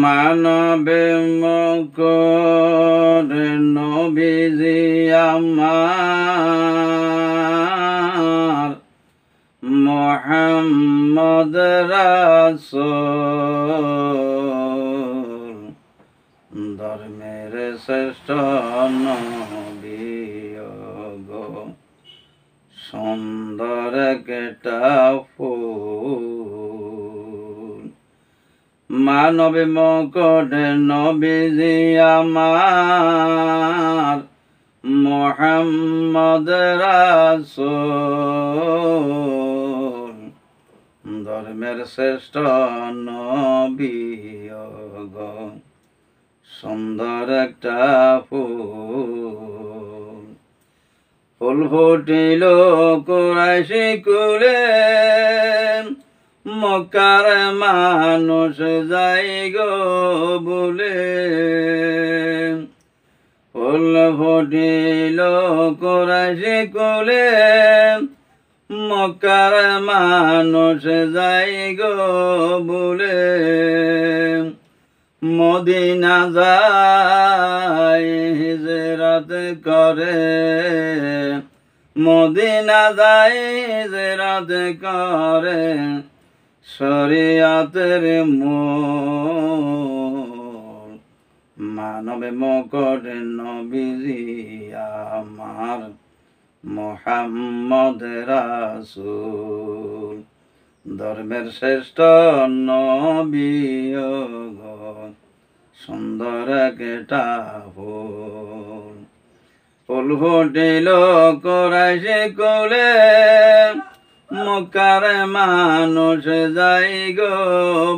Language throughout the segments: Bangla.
মানবে মকর নবীজি আমার মুহাম্মদ রাসূল ধর্মের শ্রেষ্ঠ নবী গো সুন্দর একটা ফুল মানবে মকর নবীজি আমার মুহাম্মদ রাসূল ধর্মের শ্রেষ্ঠ নবী গো সুন্দর একটা ফুল ফুল ফুটিল কুরাইশি কুলে মক্কার মানুষ যাই গো বলে ফুল ফুটিল কুরাইশি কুলে মক্কার মানুষ যাই গো বলে মদিনা যায় হিজরত করে মদিনা যায় হিজরত করে শরিয়তের মূল মানবে মকর নবীজি আমার মুহাম্মদ রাসূল ধর্মের শ্রেষ্ঠ নবী গো সুন্দর একটা ফুল ফুল ফুটিল কুরাইশি কুলে মক্কার মানুষ যাই গো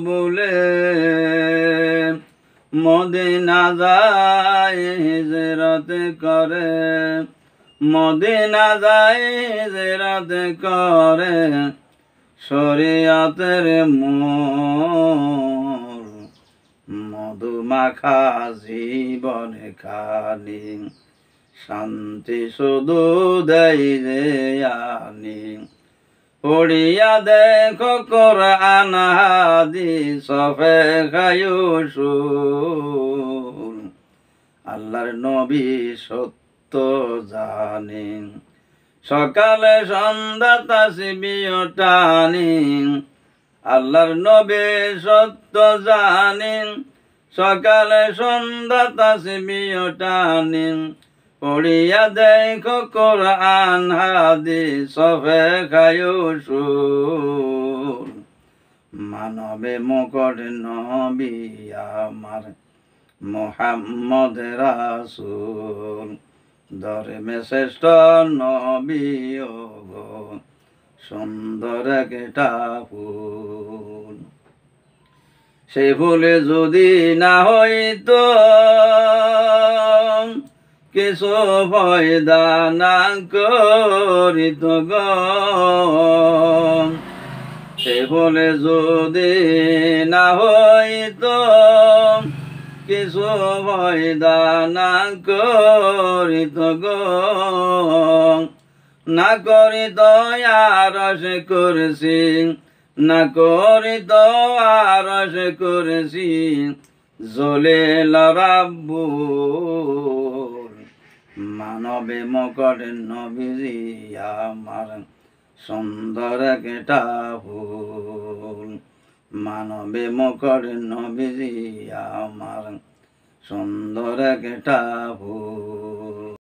বলে মদিনা যায় হিজরত করে মদিনা যায় হিজরত করে শরিয়তের মূল মধুমাখা জীবন খানি শান্তি শুধু দেয় যে আনি পড়িয়া দেখো কোরআন হাদিস খায়ুসুল আল্লাহর নবী সত্য জানেন সকালে সন্ধ্যা তাসবিহ টানি আল্লাহর নবী সত্য জানেন সকালে সন্ধ্যা তাসবিহ টানি পড়িয়া দেখো কোরআন হাদিস খায়ুসুল মানবে মকর নবী আমার মুহাম্মদ রাসূল ধর্মে শ্রেষ্ঠ নবী গো সুন্দর একটা ফুল সেই ফুলে যদি না হইতো কিছু ফয়দা না করিত গো সে ফুলে যদি না হইতো কিছু ফয়দা না করিত গো না করিত আরশ কুরসি না করিত আরশ কুরসি জলিল রাব্বুল মানবে মকর নবীজি আমার সুন্দর একটা ফুল মানবে মকর নবীজি আমার সুন্দর একটা ফুল।